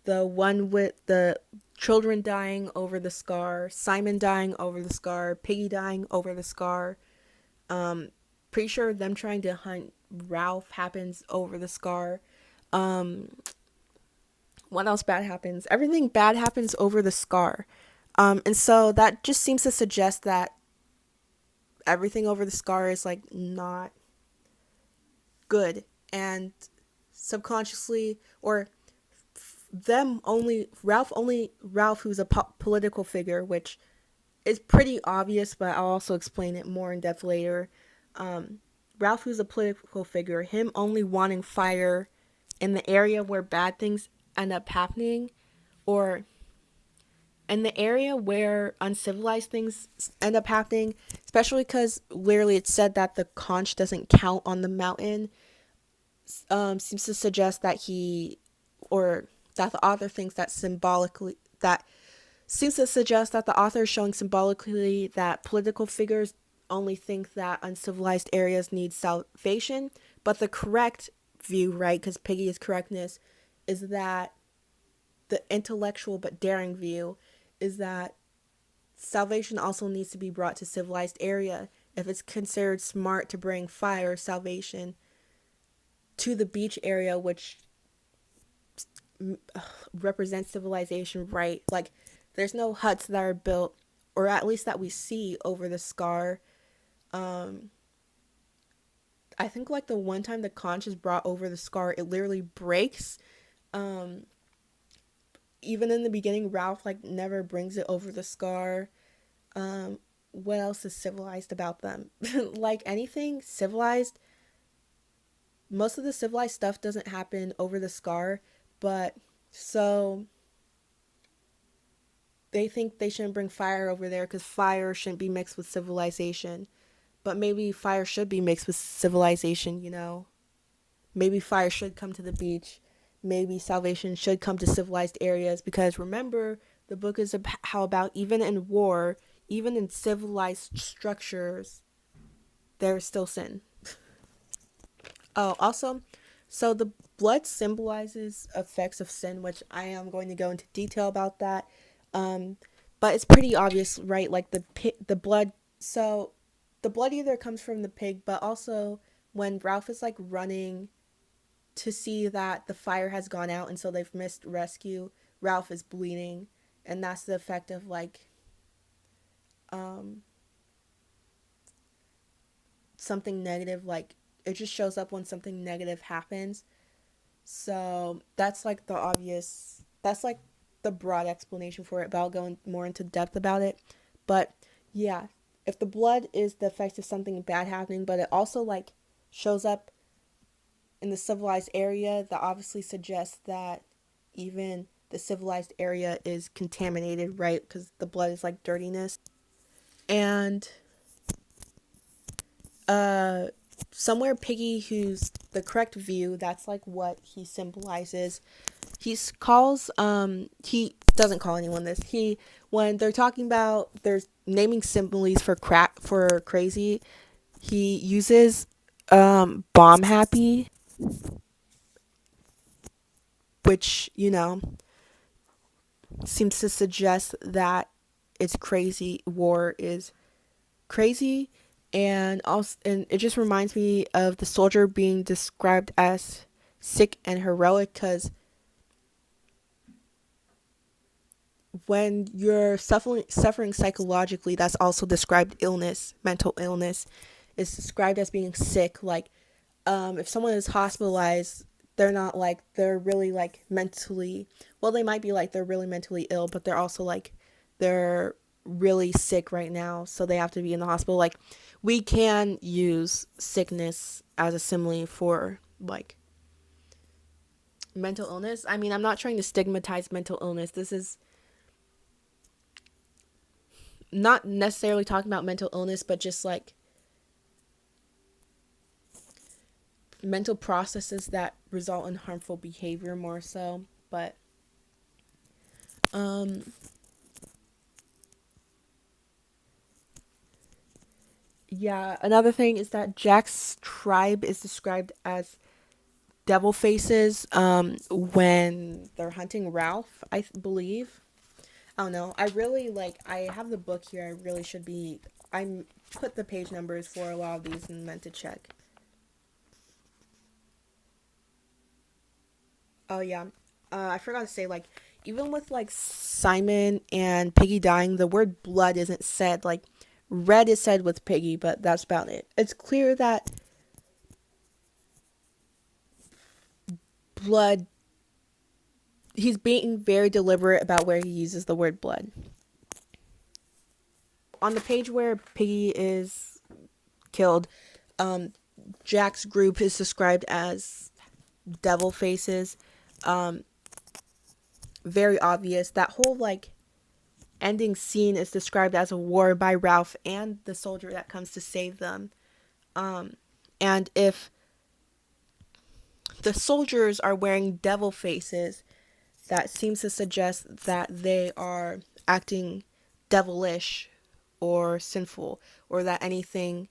The one with the children dying over the scar, Simon dying over the scar, Piggy dying over the scar. Pretty sure them trying to hunt Ralph happens over the scar. Um, what else bad happens? Everything bad happens over the scar. And so that just seems to suggest that everything over the scar is like not good, and subconsciously, or Ralph who's a political figure, which is pretty obvious, but I'll also explain it more in depth later. Ralph who's a political figure, him only wanting fire in the area where bad things end up happening, or in the area where uncivilized things end up happening, especially because literally it said that the conch doesn't count on the mountain, seems to suggest that or that the author thinks that symbolically, that seems to suggest that the author is showing symbolically that political figures only think that uncivilized areas need salvation, but the correct view, right, because Piggy is correctness, is that the intellectual but daring view is that salvation also needs to be brought to civilized area. If it's considered smart to bring fire salvation to the beach area, which represents civilization, right? Like, there's no huts that are built, or at least that we see over the scar. I think like the one time the conch is brought over the scar, it literally breaks. Even in the beginning, Ralph like never brings it over the scar. What else is civilized about them? Like anything civilized, most of the civilized stuff doesn't happen over the scar, but so they think they shouldn't bring fire over there because fire shouldn't be mixed with civilization. But maybe fire should be mixed with civilization, you know? Maybe fire should come to the beach. Maybe salvation should come to civilized areas, because remember, the book is how about even in war, even in civilized structures, there's still sin. Oh, also, so the blood symbolizes effects of sin, which I am going to go into detail about that. Um, but it's pretty obvious, right? Like the blood. So the blood either comes from the pig, but also when Ralph is like running to see that the fire has gone out, and so they've missed rescue. Ralph is bleeding, and that's the effect of like um, something negative. Like it just shows up when something negative happens. So that's like the obvious, that's like the broad explanation for it, but I'll go more into depth about it. But yeah, if the blood is the effect of something bad happening, but it also like shows up in the civilized area, that obviously suggests that even the civilized area is contaminated, right? Because the blood is like dirtiness. And uh somewhere Piggy, who's the correct view, that's like what he symbolizes. He doesn't call anyone this. He When they're talking about, there's naming similes for crazy, he uses bomb happy, which, seems to suggest that it's crazy. War is crazy. And it just reminds me of the soldier being described as sick and heroic, because when you're suffering psychologically, that's also described illness. Mental illness is described as being sick. Like, if someone is hospitalized, they're not like they're really like mentally, well, they might be like they're really mentally ill, but they're also like they're really sick right now, so they have to be in the hospital. Like, we can use sickness as a simile for like mental illness. I mean, I'm not trying to stigmatize mental illness. This is not necessarily talking about mental illness, but just like mental processes that result in harmful behavior more so. But um yeah, another thing is that Jack's tribe is described as devil faces when they're hunting Ralph, I believe. I don't know. I really like, I have the book here. I really should be, I put the page numbers for a lot of these and meant to check. Oh yeah. I forgot to say, like, even with like Simon and Piggy dying, the word blood isn't said. Like, red is said with Piggy, but that's about it. It's clear that blood, he's being very deliberate about where he uses the word blood. On the page where Piggy is killed, um, Jack's group is described as devil faces. Um, Very obvious. That whole like ending scene is described as a war by Ralph and the soldier that comes to save them. Um, and if the soldiers are wearing devil faces, that seems to suggest that they are acting devilish or sinful, or that anything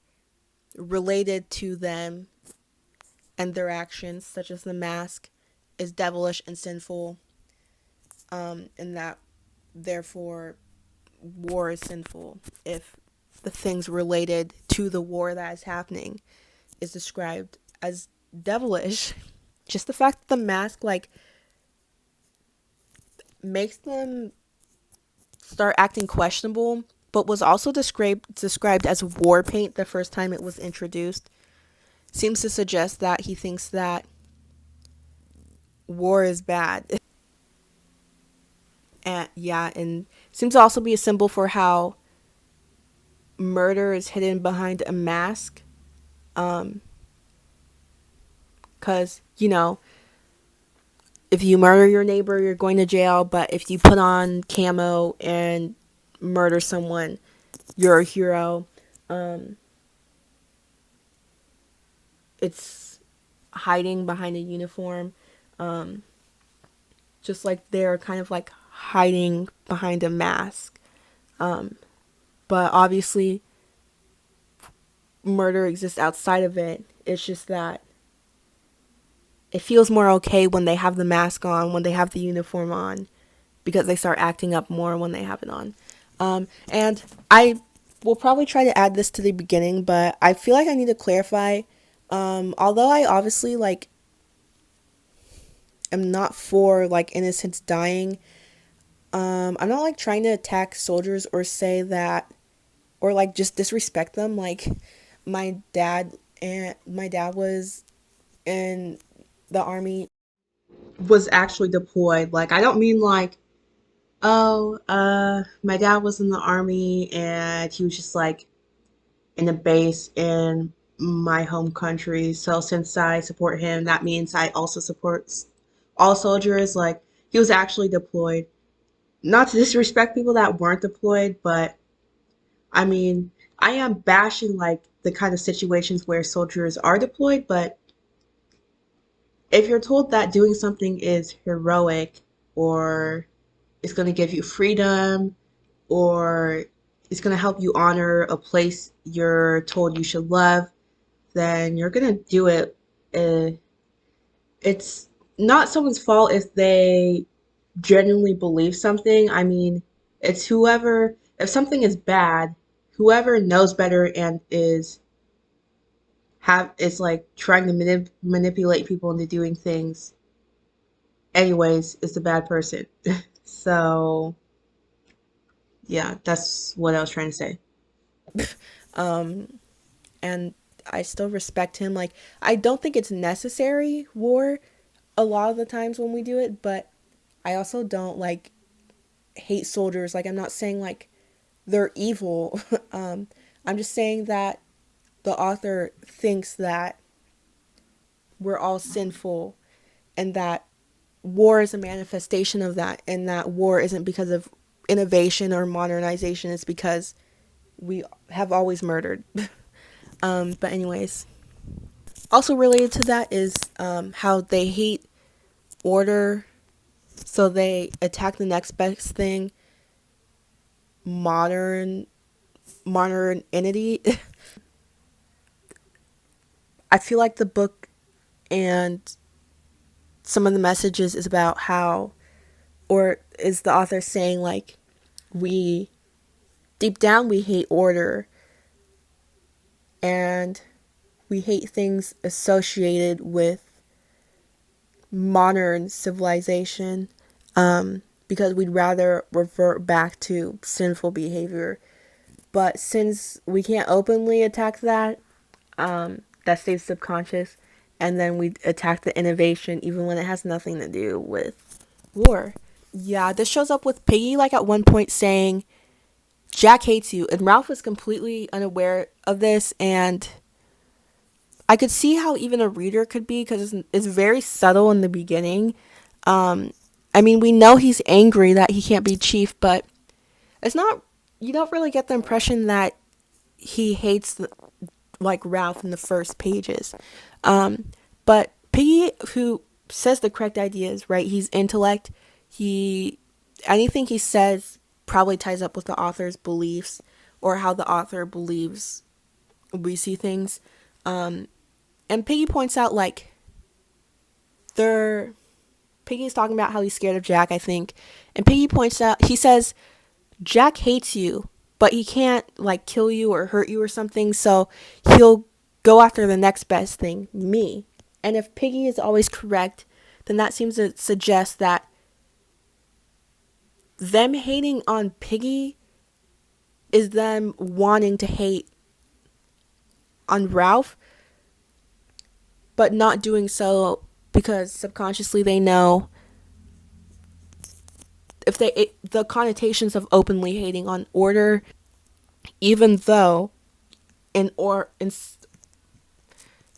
related to them and their actions, such as the mask, is devilish and sinful, and that therefore war is sinful if the things related to the war that is happening is described as devilish. Just the fact that the mask like makes them start acting questionable, but was also described as war paint the first time it was introduced, seems to suggest that he thinks that war is bad. And yeah, and seems to also be a symbol for how murder is hidden behind a mask. Um, because if you murder your neighbor, you're going to jail. But if you put on camo and murder someone, you're a hero. Um, it's hiding behind a uniform. Um, just like they're kind of like hiding behind a mask. Um, but obviously, murder exists outside of it. It's just that it feels more okay when they have the mask on, when they have the uniform on, because they start acting up more when they have it on. And I will probably try to add this to the beginning, but I feel like I need to clarify. Although I obviously like am not for like innocents dying, I'm not like trying to attack soldiers or say that or like just disrespect them. Like my dad was in the army. Was actually deployed. Like I don't mean like, oh, my dad was in the army and he was just like in a base in my home country. So since I support him, that means I also support all soldiers. Like he was actually deployed. Not to disrespect people that weren't deployed, but I mean, I am bashing like the kind of situations where soldiers are deployed, but if you're told that doing something is heroic or it's going to give you freedom or it's going to help you honor a place you're told you should love, then you're going to do it. Uh, it's not someone's fault if they genuinely believe something. I mean, it's whoever, if something is bad, whoever knows better and is like trying to manipulate people into doing things anyways is the bad person. So, yeah, that's what I was trying to say. And I still respect him. Like, I don't think it's necessary, war, a lot of the times when we do it, but I also don't like hate soldiers. Like, I'm not saying like they're evil. I'm just saying that the author thinks that we're all sinful and that war is a manifestation of that, and that war isn't because of innovation or modernization, it's because we have always murdered. But anyways, also related to that is how they hate order, so they attack the next best thing, modern modernity. I feel like the book and some of the messages is about how, or is the author saying like, we deep down we hate order and we hate things associated with modern civilization, because we'd rather revert back to sinful behavior. But since we can't openly attack that, that stays subconscious, and then we attack the innovation even when it has nothing to do with war. Yeah, this shows up with Piggy like at one point saying, Jack hates you, and Ralph was completely unaware of this, and I could see how even a reader could be, because it's very subtle in the beginning. Um, I mean, we know he's angry that he can't be chief, but it's not. You don't really get the impression that he hates like Ralph in the first pages. But Piggy, who says the correct ideas, right? He's intellect. He anything he says probably ties up with the author's beliefs or how the author believes we see things. And Piggy points out like they're Piggy's talking about how he's scared of Jack, I think. And Piggy points out, he says, Jack hates you, but he can't like kill you or hurt you or something, so he'll go after the next best thing, me. And if Piggy is always correct, then that seems to suggest that them hating on Piggy is them wanting to hate on Ralph, but not doing so because subconsciously they know if the connotations of openly hating on order, even though in or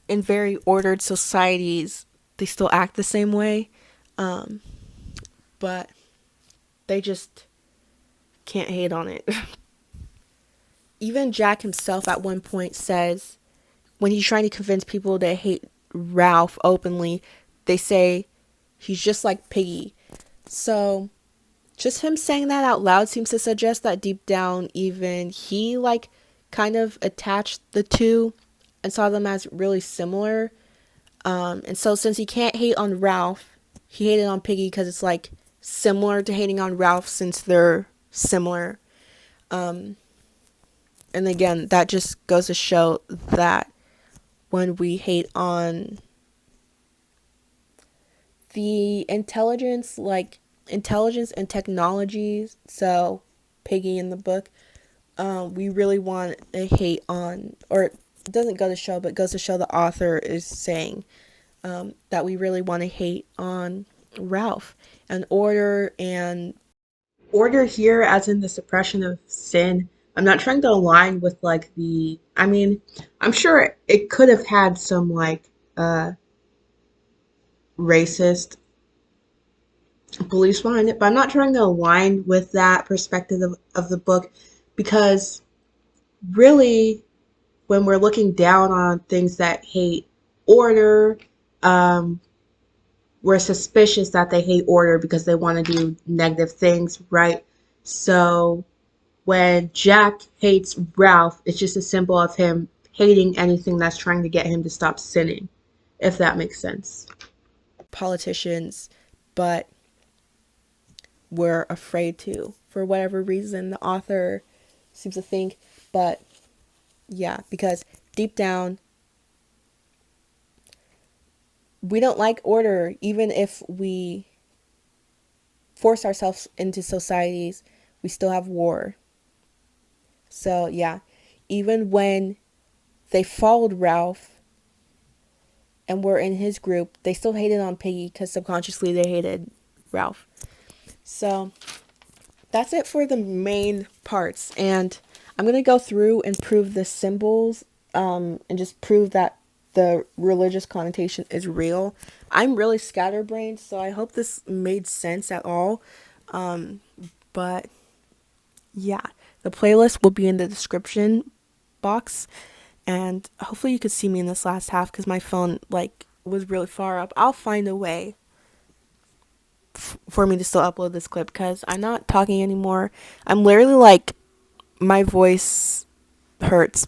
in very ordered societies they still act the same way, but they just can't hate on it. Even Jack himself at one point says, when he's trying to convince people to hate Ralph openly, they say he's just like Piggy. So just him saying that out loud seems to suggest that deep down even he like kind of attached the two and saw them as really similar. And so since he can't hate on Ralph, he hated on Piggy because it's like similar to hating on Ralph since they're similar. And again, that just goes to show that when we hate on the intelligence, like intelligence and technologies, so Piggy in the book, we really want to hate on, or it doesn't go to show, but goes to show the author is saying that we really want to hate on Ralph and order and Order here, as in the suppression of sin. I'm not trying to align with like I mean, I'm sure it could have had some like racist beliefs behind it, but I'm not trying to align with that perspective of the book because really, when we're looking down on things that hate order, um, we're suspicious that they hate order because they want to do negative things, right? So when Jack hates Ralph, it's just a symbol of him hating anything that's trying to get him to stop sinning, if that makes sense. politicians, but we're afraid to, for whatever reason, the author seems to think. But yeah, because deep down, we don't like order, even if we force ourselves into societies, we still have war. So yeah, even when they followed Ralph and were in his group, they still hated on Piggy because subconsciously they hated Ralph. So that's it for the main parts. And I'm going to go through and prove the symbols, and just prove that the religious connotation is real. I'm really scatterbrained, so I hope this made sense at all. But yeah, the playlist will be in the description box, and hopefully you could see me in this last half because my phone like was really far up. I'll find a way for me to still upload this clip because I'm not talking anymore. I'm literally like, my voice hurts.